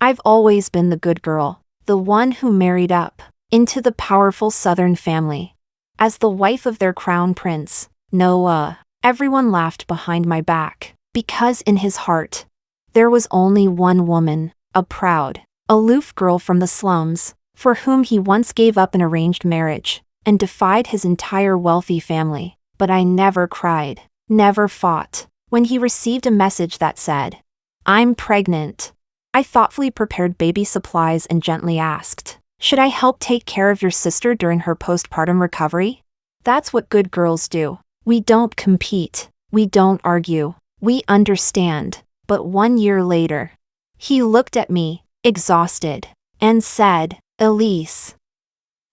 I've always been the good girl, the one who married up into the powerful Southern family. As the wife of their crown prince, Noah, everyone laughed behind my back, because in his heart, there was only one woman, a proud, aloof girl from the slums, for whom he once gave up an arranged marriage, and defied his entire wealthy family. But I never cried, never fought, when he received a message that said, "I'm pregnant." I thoughtfully prepared baby supplies and gently asked, "Should I help take care of your sister during her postpartum recovery?" That's what good girls do. We don't compete, we don't argue, we understand. But 1 year later, he looked at me, exhausted, and said, "Elise,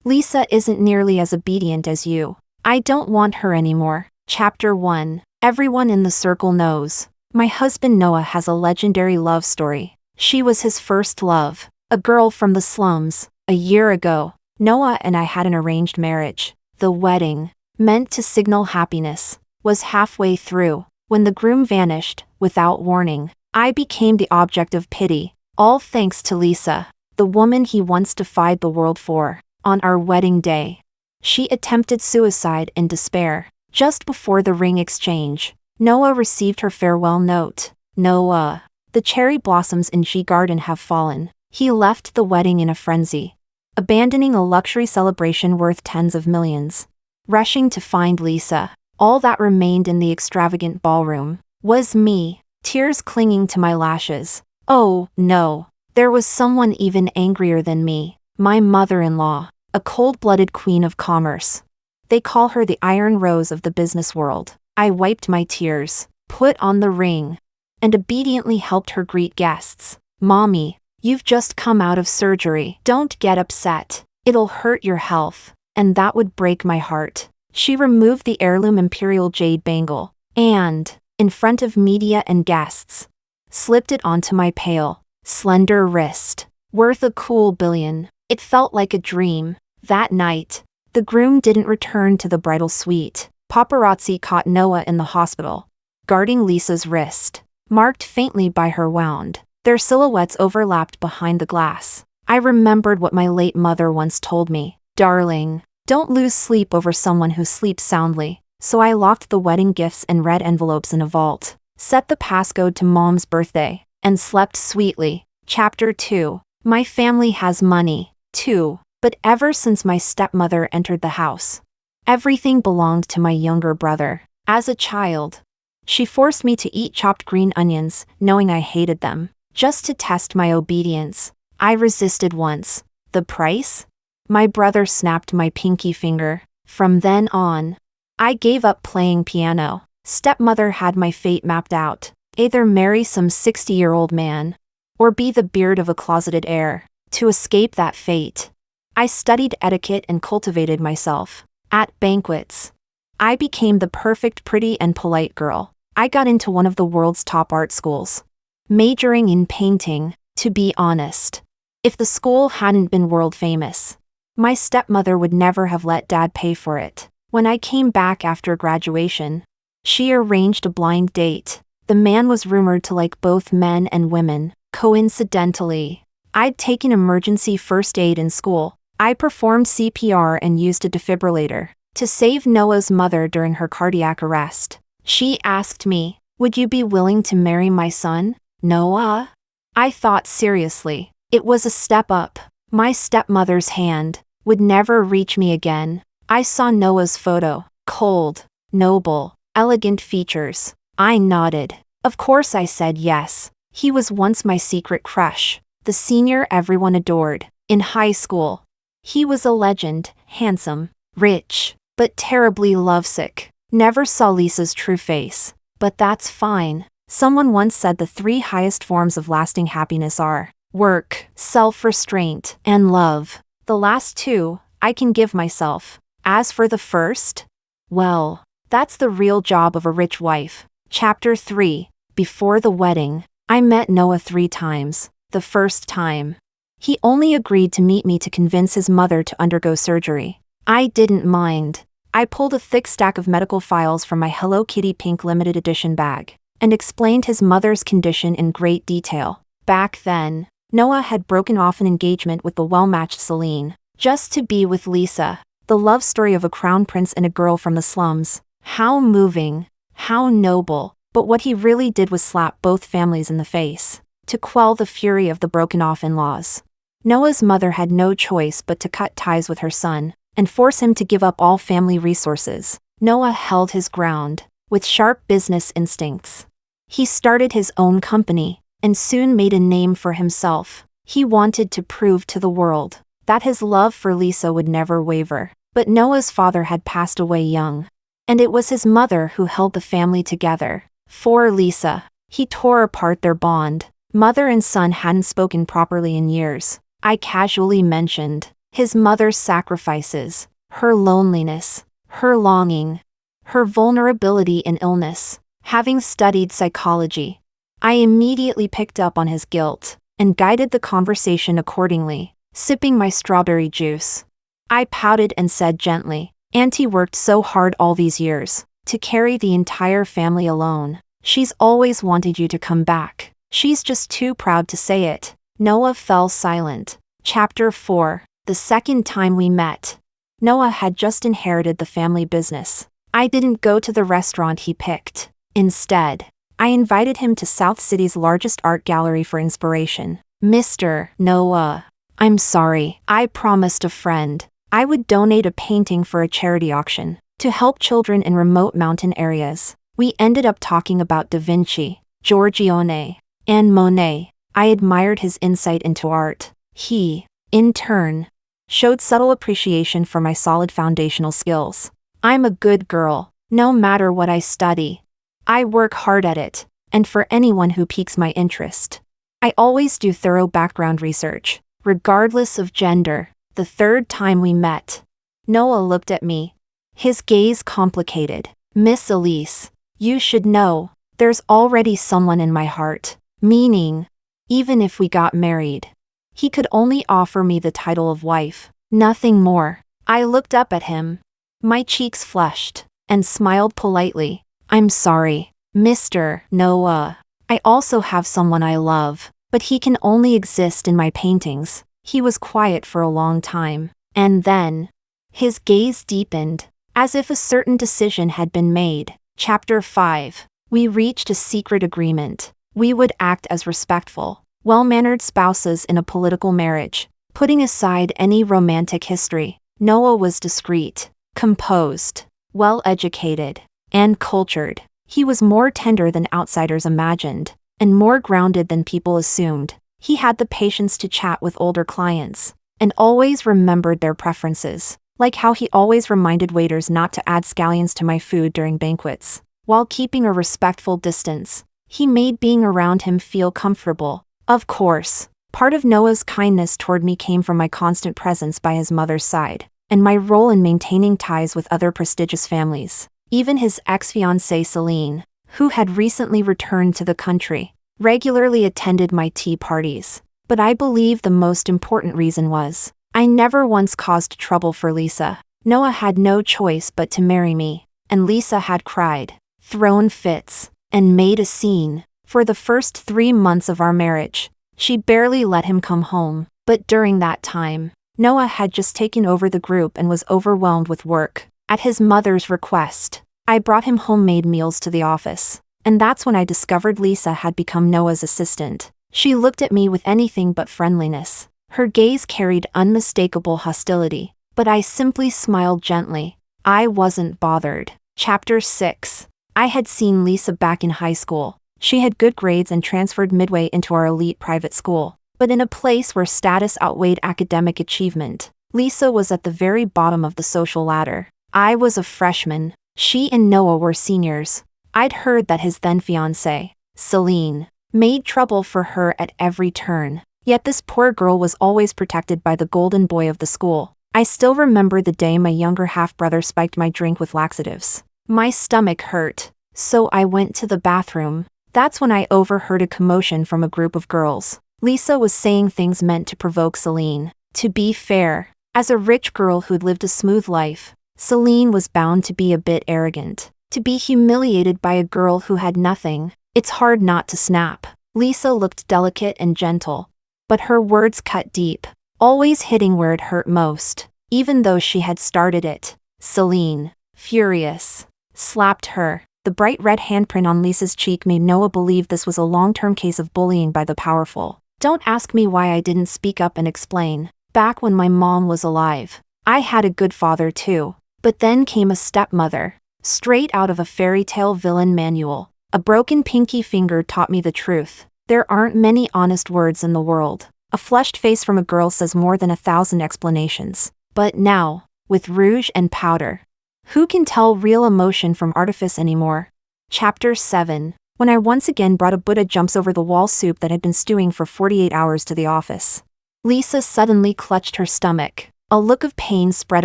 Lisa isn't nearly as obedient as you. I don't want her anymore." Chapter 1. Everyone in the circle knows. My husband Noah has a legendary love story. She was his first love, a girl from the slums. A year ago, Noah and I had an arranged marriage. The wedding, meant to signal happiness, was halfway through, when the groom vanished, without warning. I became the object of pity, all thanks to Lisa, the woman he once defied the world for. On our wedding day, she attempted suicide in despair. Just before the ring exchange, Noah received her farewell note. "Noah, the cherry blossoms in G Garden have fallen." He left the wedding in a frenzy, abandoning a luxury celebration worth tens of millions. Rushing to find Lisa, all that remained in the extravagant ballroom was me, tears clinging to my lashes. Oh, no, there was someone even angrier than me, my mother-in-law, a cold-blooded queen of commerce. They call her the Iron Rose of the business world. I wiped my tears, put on the ring, and obediently helped her greet guests. "Mommy, you've just come out of surgery. Don't get upset. It'll hurt your health." And that would break my heart. She removed the heirloom imperial jade bangle, and, in front of media and guests, slipped it onto my pale, slender wrist. Worth a cool billion. It felt like a dream. That night, the groom didn't return to the bridal suite. Paparazzi caught Noah in the hospital, guarding Lisa's wrist, marked faintly by her wound. Their silhouettes overlapped behind the glass. I remembered what my late mother once told me. "Darling, don't lose sleep over someone who sleeps soundly." So I locked the wedding gifts and red envelopes in a vault, set the passcode to Mom's birthday, and slept sweetly. Chapter 2. My family has money, too, but ever since my stepmother entered the house, everything belonged to my younger brother. As a child, she forced me to eat chopped green onions, knowing I hated them, just to test my obedience. I resisted once. The price? My brother snapped my pinky finger. From then on, I gave up playing piano. Stepmother had my fate mapped out. Either marry some 60-year-old man, or be the beard of a closeted heir. To escape that fate, I studied etiquette and cultivated myself. At banquets, I became the perfect pretty and polite girl. I got into one of the world's top art schools, majoring in painting. To be honest, if the school hadn't been world famous, my stepmother would never have let Dad pay for it. When I came back after graduation, she arranged a blind date. The man was rumored to like both men and women. Coincidentally, I'd taken emergency first aid in school. I performed CPR and used a defibrillator to save Noah's mother during her cardiac arrest. She asked me, "Would you be willing to marry my son, Noah?" I thought seriously. It was a step up. My stepmother's hand would never reach me again. I saw Noah's photo. Cold, noble, elegant features. I nodded. Of course I said yes. He was once my secret crush, the senior everyone adored. In high school, he was a legend, handsome, rich, but terribly lovesick. Never saw Lisa's true face. But that's fine. Someone once said the 3 highest forms of lasting happiness are work, self-restraint, and love. The last 2, I can give myself. As for the first, well, that's the real job of a rich wife. Chapter 3. Before the wedding, I met Noah 3 times. The first time, he only agreed to meet me to convince his mother to undergo surgery. I didn't mind. I pulled a thick stack of medical files from my Hello Kitty pink limited edition bag, and explained his mother's condition in great detail. Back then, Noah had broken off an engagement with the well-matched Celine, just to be with Lisa, the love story of a crown prince and a girl from the slums. How moving, how noble, but what he really did was slap both families in the face, to quell the fury of the broken-off in-laws. Noah's mother had no choice but to cut ties with her son, and force him to give up all family resources. Noah held his ground, with sharp business instincts. He started his own company, and soon made a name for himself. He wanted to prove to the world that his love for Lisa would never waver. But Noah's father had passed away young, and it was his mother who held the family together. For Lisa, he tore apart their bond. Mother and son hadn't spoken properly in years. I casually mentioned his mother's sacrifices, her loneliness, her longing, her vulnerability in illness. Having studied psychology, I immediately picked up on his guilt and guided the conversation accordingly, sipping my strawberry juice. I pouted and said gently, "Auntie worked so hard all these years to carry the entire family alone. She's always wanted you to come back. She's just too proud to say it." Noah fell silent. Chapter 4. The second time we met. Noah had just inherited the family business. I didn't go to the restaurant he picked. Instead, I invited him to South City's largest art gallery for inspiration. "Mr. Noah, I'm sorry. I promised a friend I would donate a painting for a charity auction to help children in remote mountain areas." We ended up talking about Da Vinci, Giorgione, and Monet. I admired his insight into art. He, in turn, showed subtle appreciation for my solid foundational skills. I'm a good girl, no matter what I study. I work hard at it, and for anyone who piques my interest, I always do thorough background research, regardless of gender. The third time we met, Noah looked at me, his gaze complicated. "Miss Elise, you should know, there's already someone in my heart," meaning, even if we got married, he could only offer me the title of wife, nothing more. I looked up at him, my cheeks flushed, and smiled politely. "I'm sorry, Mr. Noah. I also have someone I love, but he can only exist in my paintings." He was quiet for a long time, and then, his gaze deepened, as if a certain decision had been made. Chapter 5. We reached a secret agreement. We would act as respectful, well-mannered spouses in a political marriage, putting aside any romantic history. Noah was discreet, composed, well-educated, and cultured. He was more tender than outsiders imagined, and more grounded than people assumed. He had the patience to chat with older clients, and always remembered their preferences, like how he always reminded waiters not to add scallions to my food during banquets. While keeping a respectful distance, he made being around him feel comfortable. Of course, part of Noah's kindness toward me came from my constant presence by his mother's side, and my role in maintaining ties with other prestigious families. Even his ex-fiancée Celine, who had recently returned to the country, regularly attended my tea parties. But I believe the most important reason was, I never once caused trouble for Lisa. Noah had no choice but to marry me, and Lisa had cried, thrown fits, and made a scene. For the first 3 months of our marriage, she barely let him come home. But during that time, Noah had just taken over the group and was overwhelmed with work. At his mother's request, I brought him homemade meals to the office, and that's when I discovered Lisa had become Noah's assistant. She looked at me with anything but friendliness. Her gaze carried unmistakable hostility, but I simply smiled gently. I wasn't bothered. Chapter 6. I had seen Lisa back in high school. She had good grades and transferred midway into our elite private school, but in a place where status outweighed academic achievement. Lisa was at the very bottom of the social ladder. I was a freshman. She and Noah were seniors. I'd heard that his then-fiancée, Celine, made trouble for her at every turn. Yet this poor girl was always protected by the golden boy of the school. I still remember the day my younger half-brother spiked my drink with laxatives. My stomach hurt, so I went to the bathroom. That's when I overheard a commotion from a group of girls. Lisa was saying things meant to provoke Celine. To be fair, as a rich girl who'd lived a smooth life, Celine was bound to be a bit arrogant. To be humiliated by a girl who had nothing, it's hard not to snap. Lisa looked delicate and gentle, But her words cut deep, always hitting where it hurt most, even though she had started it. Celine, furious, slapped her. The bright red handprint on Lisa's cheek made Noah believe this was a long-term case of bullying by the powerful. Don't ask me why I didn't speak up and explain. Back when my mom was alive, I had a good father too. But then came a stepmother, straight out of a fairy tale villain manual. A broken pinky finger taught me the truth. There aren't many honest words in the world. A flushed face from a girl says more than 1,000 explanations. But now, with rouge and powder, who can tell real emotion from artifice anymore? Chapter 7. When I once again brought a Buddha jumps over the wall soup that had been stewing for 48 hours to the office. Lisa suddenly clutched her stomach. A look of pain spread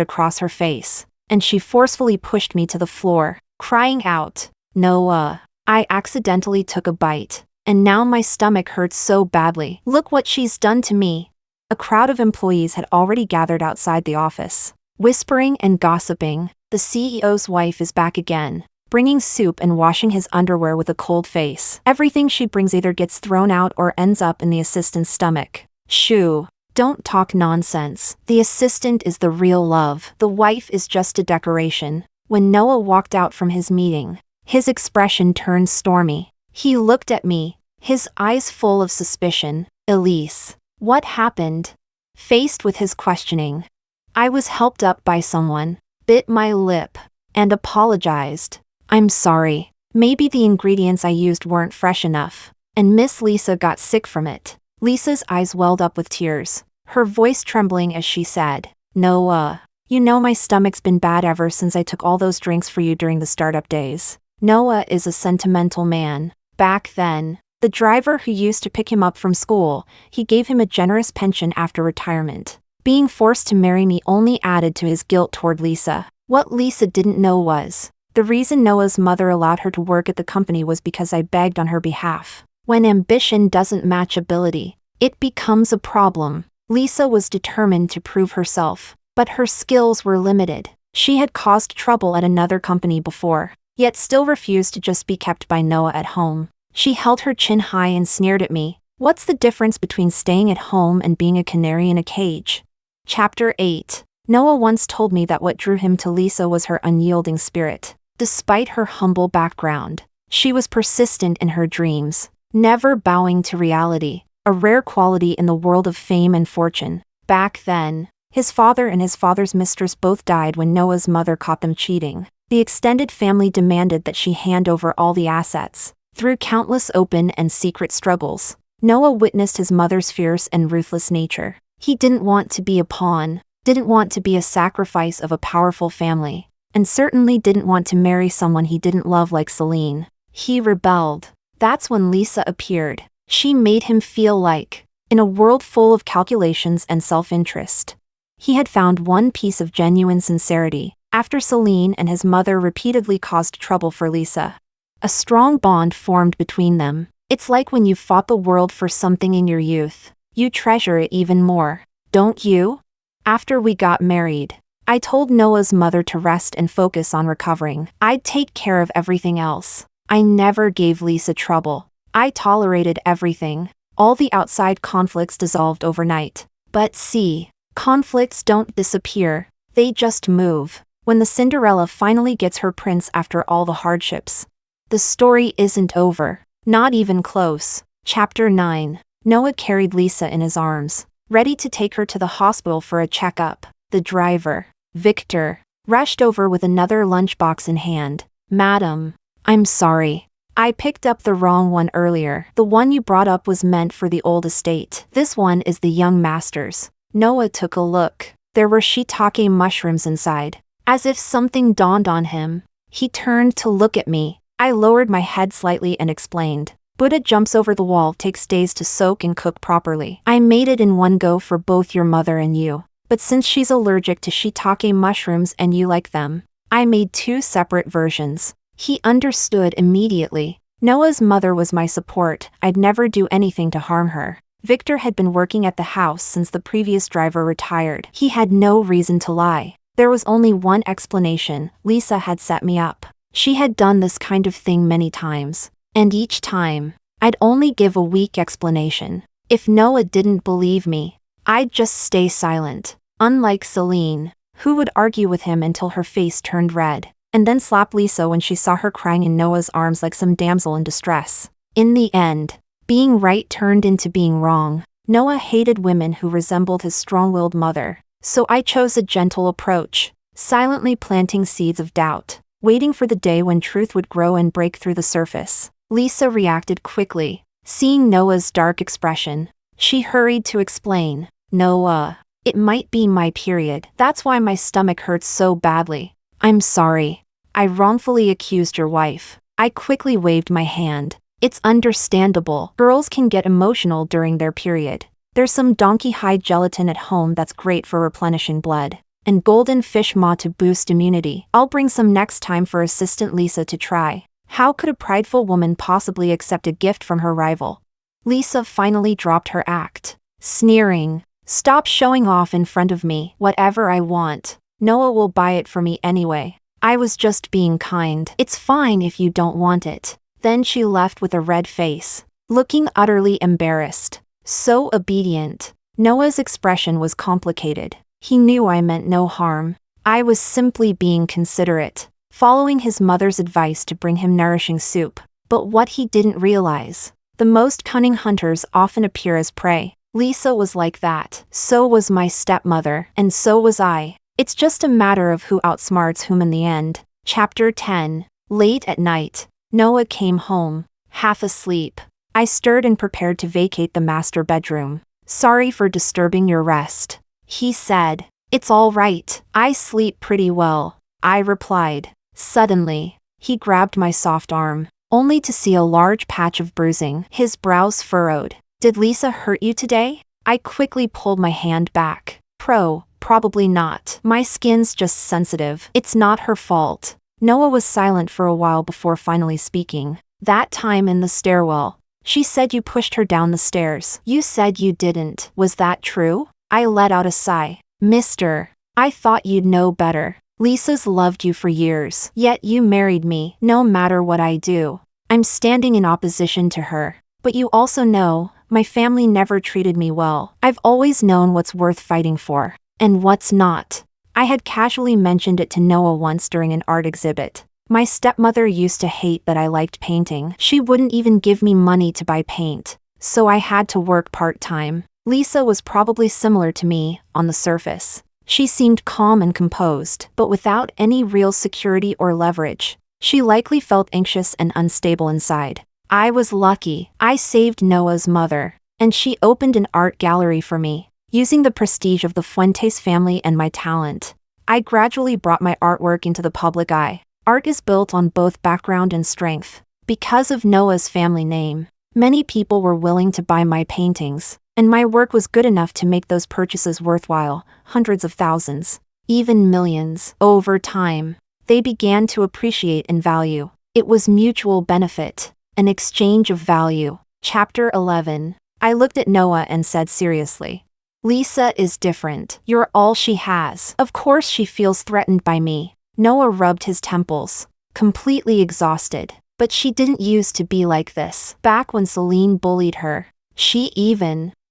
across her face, and she forcefully pushed me to the floor, crying out, "Noah." I accidentally took a bite, and now my stomach hurts so badly. Look what she's done to me. A crowd of employees had already gathered outside the office, whispering and gossiping. The CEO's wife is back again, bringing soup and washing his underwear with a cold face. Everything she brings either gets thrown out or ends up in the assistant's stomach. Shoo. Don't talk nonsense. The assistant is the real love. The wife is just a decoration. When Noah walked out from his meeting, his expression turned stormy. He looked at me, his eyes full of suspicion. Elise, what happened? Faced with his questioning, I was helped up by someone, bit my lip, and apologized. I'm sorry. Maybe the ingredients I used weren't fresh enough, and Miss Lisa got sick from it. Lisa's eyes welled up with tears, her voice trembling as she said, Noah, you know my stomach's been bad ever since I took all those drinks for you during the startup days. Noah is a sentimental man. Back then, the driver who used to pick him up from school, he gave him a generous pension after retirement. Being forced to marry me only added to his guilt toward Lisa. What Lisa didn't know was, the reason Noah's mother allowed her to work at the company was because I begged on her behalf. When ambition doesn't match ability, it becomes a problem. Lisa was determined to prove herself, but her skills were limited. She had caused trouble at another company before, yet still refused to just be kept by Noah at home. She held her chin high and sneered at me. What's the difference between staying at home and being a canary in a cage? Chapter 8. Noah once told me that what drew him to Lisa was her unyielding spirit. Despite her humble background, she was persistent in her dreams, never bowing to reality, a rare quality in the world of fame and fortune. Back then, his father and his father's mistress both died when Noah's mother caught them cheating. The extended family demanded that she hand over all the assets. Through countless open and secret struggles, Noah witnessed his mother's fierce and ruthless nature. He didn't want to be a pawn, didn't want to be a sacrifice of a powerful family, and certainly didn't want to marry someone he didn't love like Celine. He rebelled. That's when Lisa appeared. She made him feel like, in a world full of calculations and self-interest, he had found one piece of genuine sincerity. After Celine and his mother repeatedly caused trouble for Lisa, a strong bond formed between them. It's like when you fought the world for something in your youth, you treasure it even more, don't you? After we got married, I told Noah's mother to rest and focus on recovering. I'd take care of everything else. I never gave Lisa trouble. I tolerated everything. All the outside conflicts dissolved overnight. But see, conflicts don't disappear, they just move. When the Cinderella finally gets her prince after all the hardships, the story isn't over. Not even close. Chapter 9. Noah carried Lisa in his arms, ready to take her to the hospital for a checkup. The driver, Victor, rushed over with another lunchbox in hand. Madam, I'm sorry. I picked up the wrong one earlier. The one you brought up was meant for the old estate. This one is the young master's. Noah took a look. There were shiitake mushrooms inside. As if something dawned on him, he turned to look at me. I lowered my head slightly and explained. Buddha jumps over the wall takes days to soak and cook properly. I made it in one go for both your mother and you. But since she's allergic to shiitake mushrooms and you like them, I made 2 separate versions. He understood immediately. Noah's mother was my support. I'd never do anything to harm her. Victor had been working at the house since the previous driver retired. He had no reason to lie. There was only one explanation. Lisa had set me up. She had done this kind of thing many times, and each time, I'd only give a weak explanation. If Noah didn't believe me, I'd just stay silent. Unlike Celine, who would argue with him until her face turned red, and then slap Lisa when she saw her crying in Noah's arms like some damsel in distress. In the end, being right turned into being wrong. Noah hated women who resembled his strong-willed mother, so I chose a gentle approach, silently planting seeds of doubt, waiting for the day when truth would grow and break through the surface. Lisa reacted quickly, seeing Noah's dark expression. She hurried to explain, "Noah, it might be my period. That's why my stomach hurts so badly. I'm sorry. I wrongfully accused your wife." I quickly waved my hand. It's understandable. Girls can get emotional during their period. There's some donkey hide gelatin at home that's great for replenishing blood, and golden fish maw to boost immunity. I'll bring some next time for Assistant Lisa to try. How could a prideful woman possibly accept a gift from her rival? Lisa finally dropped her act, sneering. "Stop showing off in front of me. Whatever I want, Noah will buy it for me anyway. I was just being kind. It's fine if you don't want it." Then she left with a red face, looking utterly embarrassed. So obedient. Noah's expression was complicated. He knew I meant no harm. I was simply being considerate, following his mother's advice to bring him nourishing soup. But what he didn't realize, the most cunning hunters often appear as prey. Lisa was like that. So was my stepmother, and so was I. It's just a matter of who outsmarts whom in the end. Chapter 10. Late at night, Noah came home, half asleep. I stirred and prepared to vacate the master bedroom. "Sorry for disturbing your rest," he said. "It's all right. I sleep pretty well," I replied. Suddenly, he grabbed my soft arm, only to see a large patch of bruising. His brows furrowed. "Did Lisa hurt you today?" I quickly pulled my hand back. Probably not. My skin's just sensitive. It's not her fault." Noah was silent for a while before finally speaking. "That time in the stairwell, she said you pushed her down the stairs. You said you didn't. Was that true?" I let out a sigh. "Mister, I thought you'd know better. Lisa's loved you for years, yet you married me. No matter what I do, I'm standing in opposition to her. But you also know, my family never treated me well. I've always known what's worth fighting for, and what's not." I had casually mentioned it to Noah once during an art exhibit. My stepmother used to hate that I liked painting. She wouldn't even give me money to buy paint, so I had to work part-time. Lisa was probably similar to me, on the surface. She seemed calm and composed, but without any real security or leverage. She likely felt anxious and unstable inside. I was lucky. I saved Noah's mother, and she opened an art gallery for me. Using the prestige of the Fuentes family and my talent, I gradually brought my artwork into the public eye. Art is built on both background and strength. Because of Noah's family name, many people were willing to buy my paintings, and my work was good enough to make those purchases worthwhile, hundreds of thousands, even millions. Over time, they began to appreciate and value. It was mutual benefit, an exchange of value. Chapter 11. I looked at Noah and said seriously, "Lisa is different. You're all she has. Of course she feels threatened by me." Noah rubbed his temples, completely exhausted. "But she didn't used to be like this. Back when Celine bullied her,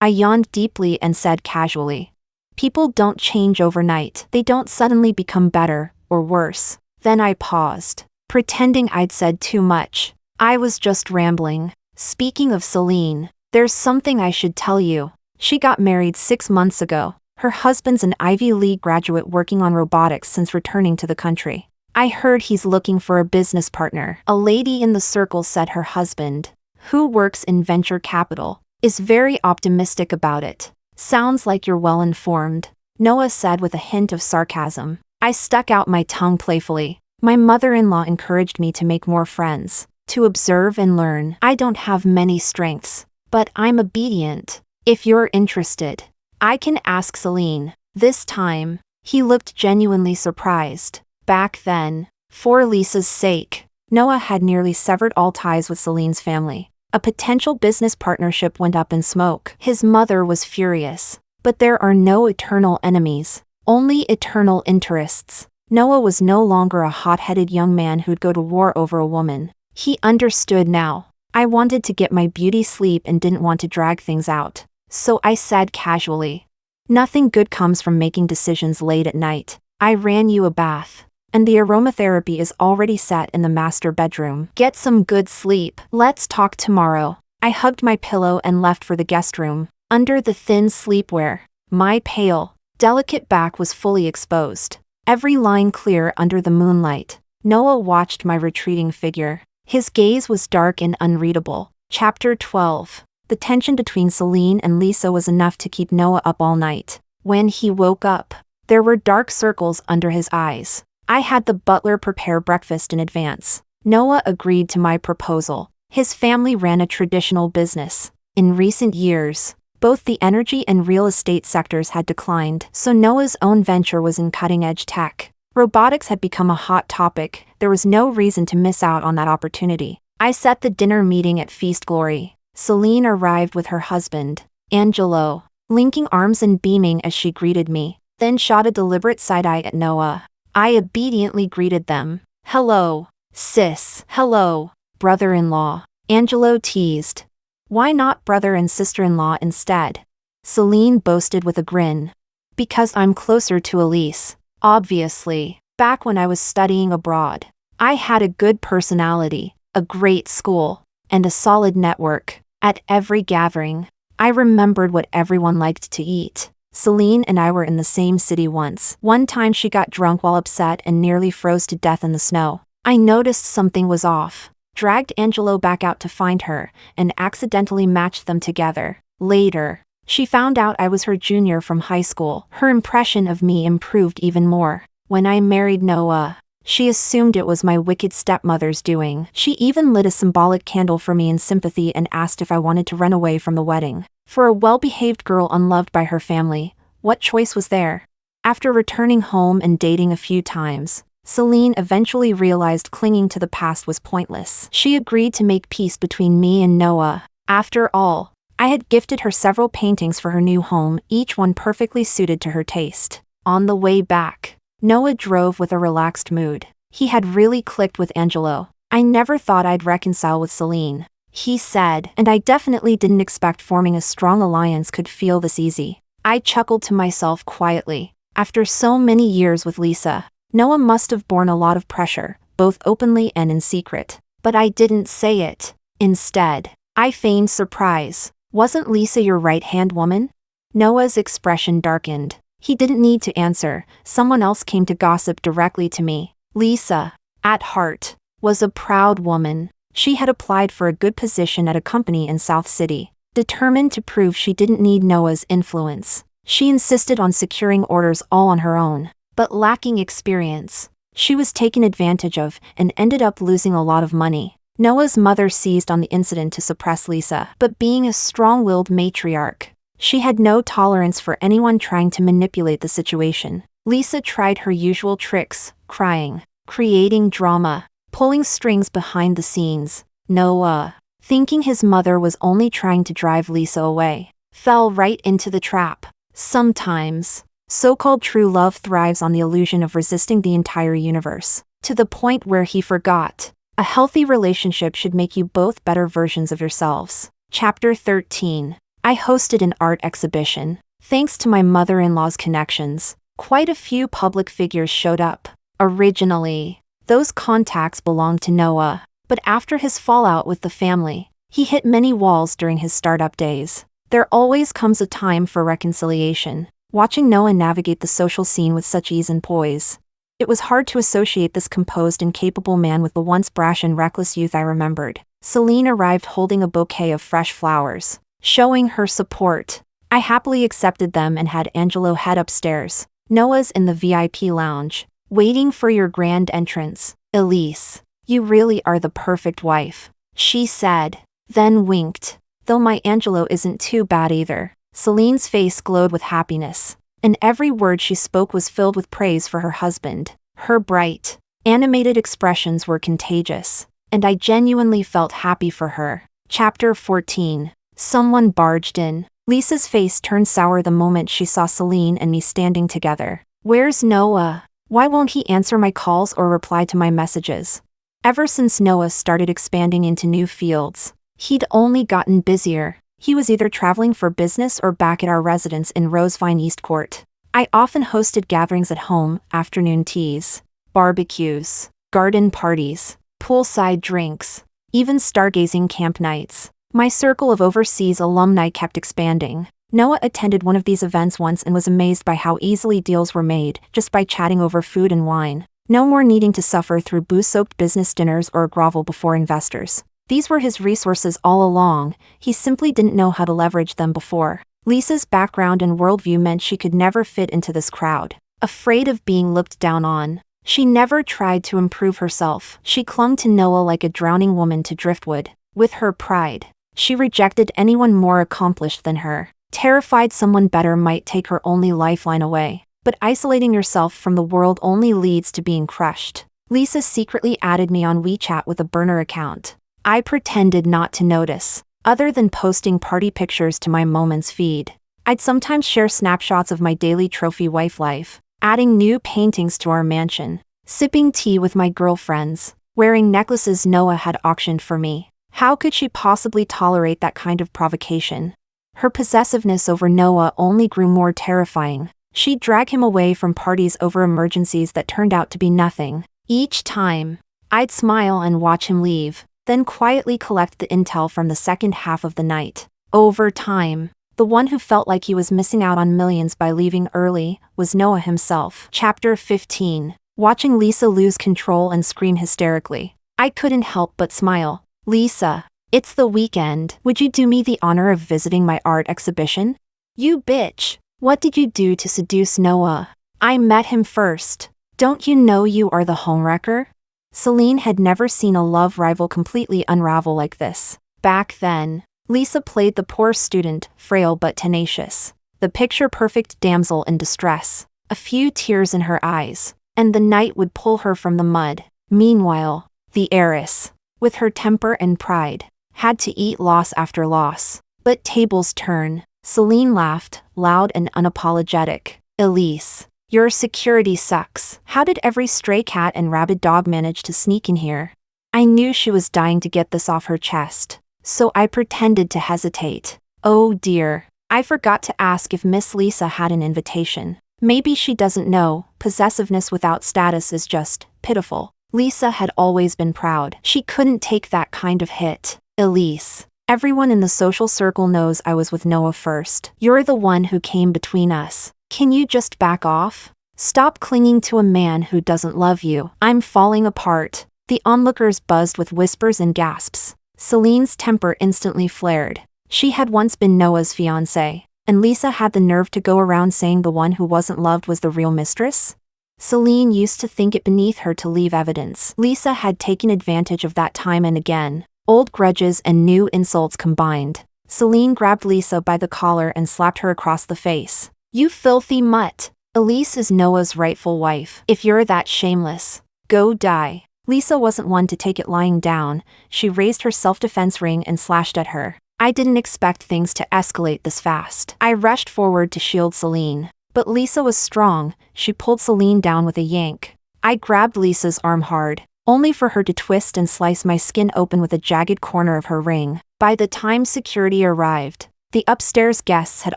I yawned deeply and said casually, "People don't change overnight. They don't suddenly become better, or worse." Then I paused, pretending I'd said too much. I was just rambling. "Speaking of Celine, there's something I should tell you. She got married 6 months ago. Her husband's an Ivy League graduate working on robotics since returning to the country. I heard he's looking for a business partner." A lady in the circle said her husband, who works in venture capital, is very optimistic about it. "Sounds like you're well informed," Noah said with a hint of sarcasm. I stuck out my tongue playfully. My mother-in-law encouraged me to make more friends, to observe and learn. I don't have many strengths, but I'm obedient. If you're interested, I can ask Celine. This time, he looked genuinely surprised. Back then, for Lisa's sake, Noah had nearly severed all ties with Celine's family. A potential business partnership went up in smoke. His mother was furious. But there are no eternal enemies, only eternal interests. Noah was no longer a hot-headed young man who'd go to war over a woman. He understood now. I wanted to get my beauty sleep and didn't want to drag things out. So I said casually. Nothing good comes from making decisions late at night. I ran you a bath. And the aromatherapy is already set in the master bedroom. Get some good sleep. Let's talk tomorrow. I hugged my pillow and left for the guest room. Under the thin sleepwear, my pale, delicate back was fully exposed. Every line clear under the moonlight. Noah watched my retreating figure. His gaze was dark and unreadable. Chapter 12. The tension between Celine and Lisa was enough to keep Noah up all night. When he woke up, there were dark circles under his eyes. I had the butler prepare breakfast in advance. Noah agreed to my proposal. His family ran a traditional business. In recent years, both the energy and real estate sectors had declined, so Noah's own venture was in cutting-edge tech. Robotics had become a hot topic. There was no reason to miss out on that opportunity. I set the dinner meeting at Feast Glory. Celine arrived with her husband, Angelo, linking arms and beaming as she greeted me, then shot a deliberate side-eye at Noah. I obediently greeted them. Hello, sis. Hello, brother-in-law. Angelo teased. Why not brother and sister-in-law instead? Celine boasted with a grin. Because I'm closer to Elise. Obviously, back when I was studying abroad, I had a good personality, a great school, and a solid network. At every gathering, I remembered what everyone liked to eat. Celine and I were in the same city once. One time she got drunk while upset and nearly froze to death in the snow. I noticed something was off, dragged Angelo back out to find her, and accidentally matched them together. Later, she found out I was her junior from high school. Her impression of me improved even more. When I married Noah, she assumed it was my wicked stepmother's doing. She even lit a symbolic candle for me in sympathy and asked if I wanted to run away from the wedding. For a well-behaved girl unloved by her family, what choice was there? After returning home and dating a few times, Celine eventually realized clinging to the past was pointless. She agreed to make peace between me and Noah. After all, I had gifted her several paintings for her new home, each one perfectly suited to her taste. On the way back, Noah drove with a relaxed mood. He had really clicked with Angelo. I never thought I'd reconcile with Celine, he said, and I definitely didn't expect forming a strong alliance could feel this easy. I chuckled to myself quietly. After so many years with Lisa, Noah must have borne a lot of pressure, both openly and in secret. But I didn't say it. Instead, I feigned surprise. Wasn't Lisa your right-hand woman? Noah's expression darkened. He didn't need to answer. Someone else came to gossip directly to me. Lisa, at heart, was a proud woman. She had applied for a good position at a company in South City, determined to prove she didn't need Noah's influence. She insisted on securing orders all on her own, but lacking experience. She was taken advantage of and ended up losing a lot of money. Noah's mother seized on the incident to suppress Lisa, but being a strong-willed matriarch, she had no tolerance for anyone trying to manipulate the situation. Lisa tried her usual tricks, crying, creating drama, pulling strings behind the scenes. Noah, thinking his mother was only trying to drive Lisa away, fell right into the trap. Sometimes, so-called true love thrives on the illusion of resisting the entire universe, to the point where he forgot. A healthy relationship should make you both better versions of yourselves. Chapter 13. I hosted an art exhibition. Thanks to my mother-in-law's connections, quite a few public figures showed up. Originally, those contacts belonged to Noah, but after his fallout with the family, he hit many walls during his startup days. There always comes a time for reconciliation. Watching Noah navigate the social scene with such ease and poise, it was hard to associate this composed and capable man with the once brash and reckless youth I remembered. Celine arrived holding a bouquet of fresh flowers, showing her support. I happily accepted them and had Angelo head upstairs. Noah's in the VIP lounge, waiting for your grand entrance. Elise, you really are the perfect wife, she said, then winked. Though my Angelo isn't too bad either. Celine's face glowed with happiness, and every word she spoke was filled with praise for her husband. Her bright, animated expressions were contagious, and I genuinely felt happy for her. Chapter 14. Someone barged in. Lisa's face turned sour the moment she saw Celine and me standing together. Where's Noah? Why won't he answer my calls or reply to my messages? Ever since Noah started expanding into new fields, he'd only gotten busier. He was either traveling for business or back at our residence in Rosevine East Court. I often hosted gatherings at home, afternoon teas, barbecues, garden parties, poolside drinks, even stargazing camp nights. My circle of overseas alumni kept expanding. Noah attended one of these events once and was amazed by how easily deals were made, just by chatting over food and wine. No more needing to suffer through booze-soaked business dinners or grovel before investors. These were his resources all along, he simply didn't know how to leverage them before. Lisa's background and worldview meant she could never fit into this crowd. Afraid of being looked down on, she never tried to improve herself. She clung to Noah like a drowning woman to driftwood. With her pride, she rejected anyone more accomplished than her, terrified someone better might take her only lifeline away. But isolating yourself from the world only leads to being crushed. Lisa secretly added me on WeChat with a burner account. I pretended not to notice, other than posting party pictures to my Moments feed. I'd sometimes share snapshots of my daily trophy wife life, adding new paintings to our mansion, sipping tea with my girlfriends, wearing necklaces Noah had auctioned for me. How could she possibly tolerate that kind of provocation? Her possessiveness over Noah only grew more terrifying. She'd drag him away from parties over emergencies that turned out to be nothing. Each time, I'd smile and watch him leave, then quietly collect the intel from the second half of the night. Over time, the one who felt like he was missing out on millions by leaving early was Noah himself. Chapter 15. Watching Lisa lose control and scream hysterically. I couldn't help but smile. Lisa, it's the weekend. Would you do me the honor of visiting my art exhibition? You bitch. What did you do to seduce Noah? I met him first. Don't you know you are the homewrecker? Celine had never seen a love rival completely unravel like this. Back then, Lisa played the poor student, frail but tenacious. The picture-perfect damsel in distress. A few tears in her eyes, and the night would pull her from the mud. Meanwhile, the heiress, with her temper and pride, had to eat loss after loss. But tables turn. Celine laughed, loud and unapologetic. Elise, your security sucks. How did every stray cat and rabid dog manage to sneak in here? I knew she was dying to get this off her chest, so I pretended to hesitate. Oh dear, I forgot to ask if Miss Lisa had an invitation. Maybe she doesn't know, possessiveness without status is just pitiful. Lisa had always been proud. She couldn't take that kind of hit. Elise, everyone in the social circle knows I was with Noah first. You're the one who came between us. Can you just back off? Stop clinging to a man who doesn't love you. I'm falling apart. The onlookers buzzed with whispers and gasps. Celine's temper instantly flared. She had once been Noah's fiancée, and Lisa had the nerve to go around saying the one who wasn't loved was the real mistress? Celine used to think it beneath her to leave evidence. Lisa had taken advantage of that time and again. Old grudges and new insults combined. Celine grabbed Lisa by the collar and slapped her across the face. You filthy mutt. Elise is Noah's rightful wife. If you're that shameless, go die. Lisa wasn't one to take it lying down. She raised her self-defense ring and slashed at her. I didn't expect things to escalate this fast. I rushed forward to shield Celine. But Lisa was strong. She pulled Celine down with a yank. I grabbed Lisa's arm hard, only for her to twist and slice my skin open with a jagged corner of her ring. By the time security arrived, the upstairs guests had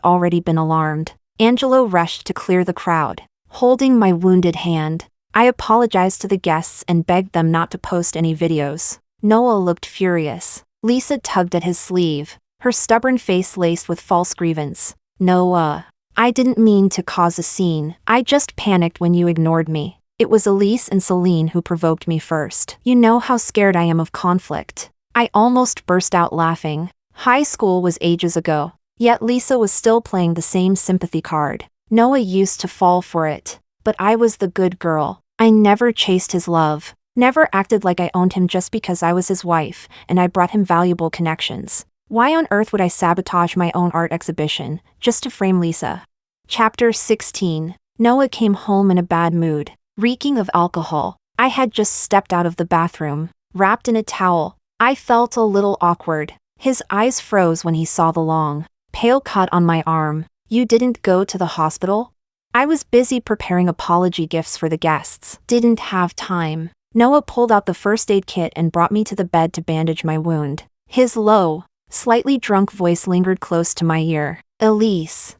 already been alarmed. Angelo rushed to clear the crowd. Holding my wounded hand, I apologized to the guests and begged them not to post any videos. Noah looked furious. Lisa tugged at his sleeve, her stubborn face laced with false grievance. Noah, I didn't mean to cause a scene. I just panicked when you ignored me. It was Elise and Celine who provoked me first. You know how scared I am of conflict. I almost burst out laughing. High school was ages ago. Yet Lisa was still playing the same sympathy card. Noah used to fall for it. But I was the good girl. I never chased his love. Never acted like I owned him just because I was his wife, and I brought him valuable connections. Why on earth would I sabotage my own art exhibition, just to frame Lisa? Chapter 16. Noah came home in a bad mood, reeking of alcohol. I had just stepped out of the bathroom, wrapped in a towel. I felt a little awkward. His eyes froze when he saw the long, pale cut on my arm. You didn't go to the hospital? I was busy preparing apology gifts for the guests. Didn't have time. Noah pulled out the first aid kit and brought me to the bed to bandage my wound. His low, slightly drunk voice lingered close to my ear. Elise.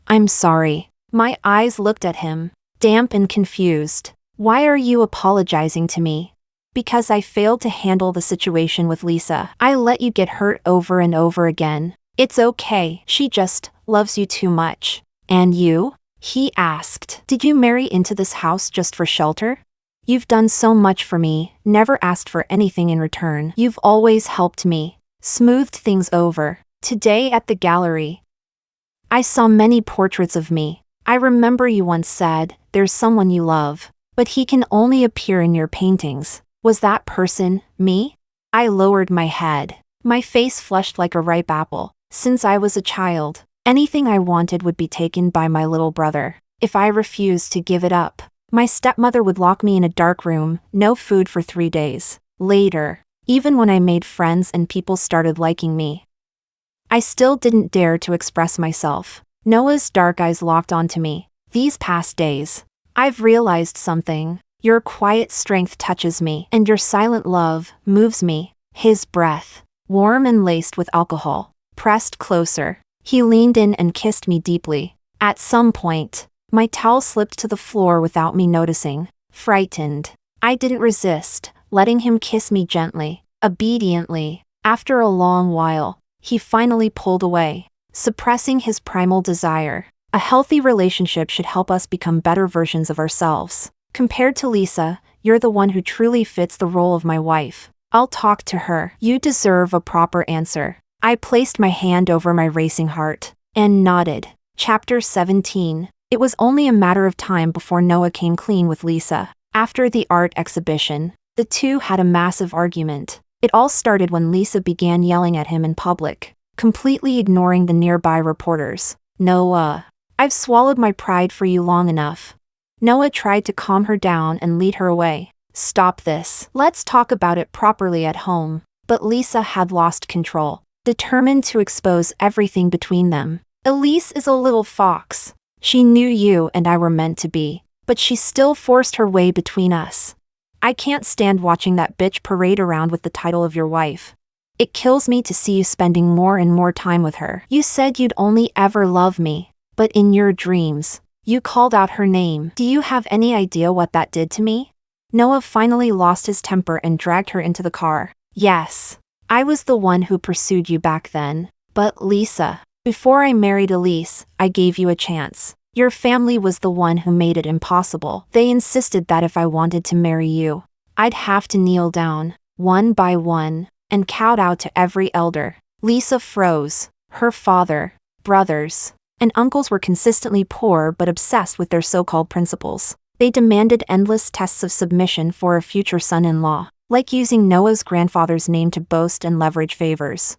I'm sorry. My eyes looked at him, damp and confused. Why are you apologizing to me? Because I failed to handle the situation with Lisa. I let you get hurt over and over again. It's okay. She just loves you too much. And you? He asked. Did you marry into this house just for shelter? You've done so much for me, never asked for anything in return. You've always helped me, smoothed things over. Today at the gallery, I saw many portraits of me. I remember you once said, there's someone you love, but he can only appear in your paintings. Was that person me? I lowered my head. My face flushed like a ripe apple. Since I was a child, anything I wanted would be taken by my little brother. If I refused to give it up, my stepmother would lock me in a dark room, no food for 3 days. Later, even when I made friends and people started liking me, I still didn't dare to express myself. Noah's dark eyes locked onto me. These past days, I've realized something. Your quiet strength touches me, and your silent love moves me. His breath, warm and laced with alcohol, pressed closer. He leaned in and kissed me deeply. At some point, my towel slipped to the floor without me noticing. Frightened, I didn't resist, letting him kiss me gently, obediently. After a long while, he finally pulled away, suppressing his primal desire. A healthy relationship should help us become better versions of ourselves. Compared to Lisa, you're the one who truly fits the role of my wife. I'll talk to her. You deserve a proper answer. I placed my hand over my racing heart and nodded. Chapter 17. It was only a matter of time before Noah came clean with Lisa. After the art exhibition, the two had a massive argument. It all started when Lisa began yelling at him in public, completely ignoring the nearby reporters. Noah, I've swallowed my pride for you long enough. Noah tried to calm her down and lead her away. Stop this. Let's talk about it properly at home. But Lisa had lost control, determined to expose everything between them. Elise is a little fox. She knew you and I were meant to be, but she still forced her way between us. I can't stand watching that bitch parade around with the title of your wife. It kills me to see you spending more and more time with her. You said you'd only ever love me, but in your dreams, you called out her name. Do you have any idea what that did to me? Noah finally lost his temper and dragged her into the car. Yes, I was the one who pursued you back then. But Lisa, before I married Elise, I gave you a chance. Your family was the one who made it impossible. They insisted that if I wanted to marry you, I'd have to kneel down, one by one, and kowtow to every elder. Lisa froze. Her father, brothers, and uncles were consistently poor but obsessed with their so-called principles. They demanded endless tests of submission for a future son-in-law, like using Noah's grandfather's name to boast and leverage favors.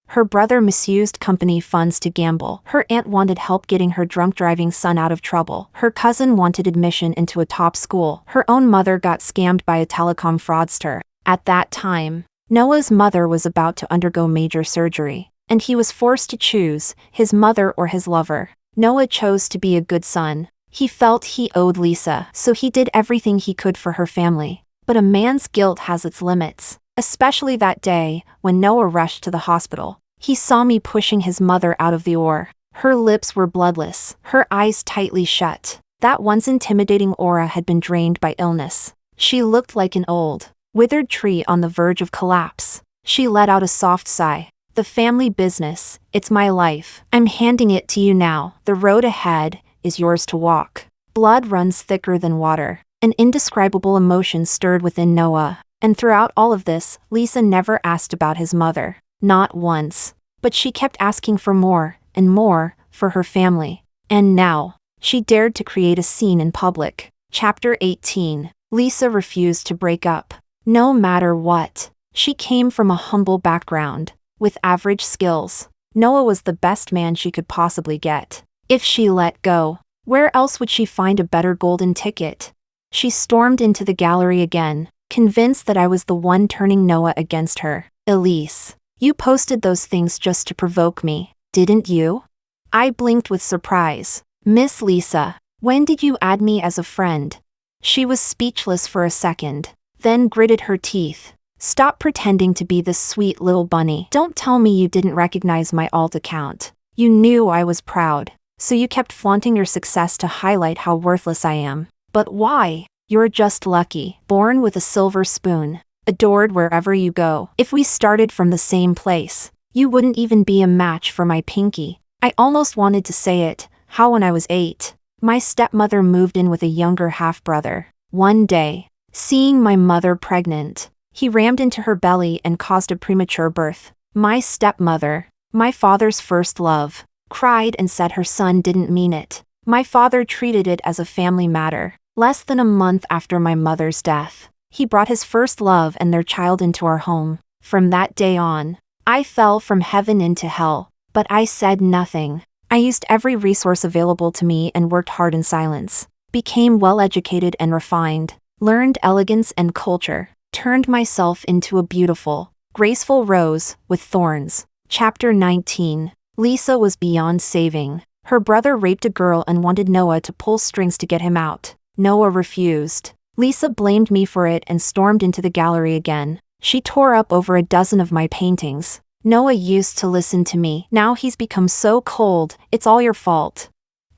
Her brother misused company funds to gamble. Her aunt wanted help getting her drunk-driving son out of trouble. Her cousin wanted admission into a top school. Her own mother got scammed by a telecom fraudster. At that time, Noah's mother was about to undergo major surgery, and he was forced to choose his mother or his lover. Noah chose to be a good son. He felt he owed Lisa, so he did everything he could for her family. But a man's guilt has its limits, especially that day when Noah rushed to the hospital. He saw me pushing his mother out of the OR. Her lips were bloodless, her eyes tightly shut. That once intimidating aura had been drained by illness. She looked like an old, withered tree on the verge of collapse. She let out a soft sigh. The family business, it's my life. I'm handing it to you now. The road ahead is yours to walk. Blood runs thicker than water. An indescribable emotion stirred within Noah. And throughout all of this, Lisa never asked about his mother. Not once. But she kept asking for more, and more, for her family. And now, she dared to create a scene in public. Chapter 18. Lisa refused to break up. No matter what. She came from a humble background, with average skills. Noah was the best man she could possibly get. If she let go, where else would she find a better golden ticket? She stormed into the gallery again, convinced that I was the one turning Noah against her. Elise, you posted those things just to provoke me, didn't you? I blinked with surprise. Miss Lisa, when did you add me as a friend? She was speechless for a second, then gritted her teeth. Stop pretending to be this sweet little bunny. Don't tell me you didn't recognize my alt account. You knew I was proud, so you kept flaunting your success to highlight how worthless I am. But why? You're just lucky, born with a silver spoon, adored wherever you go. If we started from the same place, you wouldn't even be a match for my Pinky. I almost wanted to say it, how when I was 8, my stepmother moved in with a younger half-brother. One day, seeing my mother pregnant, he rammed into her belly and caused a premature birth. My stepmother, my father's first love, cried and said her son didn't mean it. My father treated it as a family matter. Less than a month after my mother's death, he brought his first love and their child into our home. From that day on, I fell from heaven into hell, but I said nothing. I used every resource available to me and worked hard in silence, became well-educated and refined, learned elegance and culture, turned myself into a beautiful, graceful rose with thorns. Chapter 19. Lisa was beyond saving. Her brother raped a girl and wanted Noah to pull strings to get him out. Noah refused. Lisa blamed me for it and stormed into the gallery again. She tore up over a dozen of my paintings. Noah used to listen to me. Now he's become so cold, it's all your fault.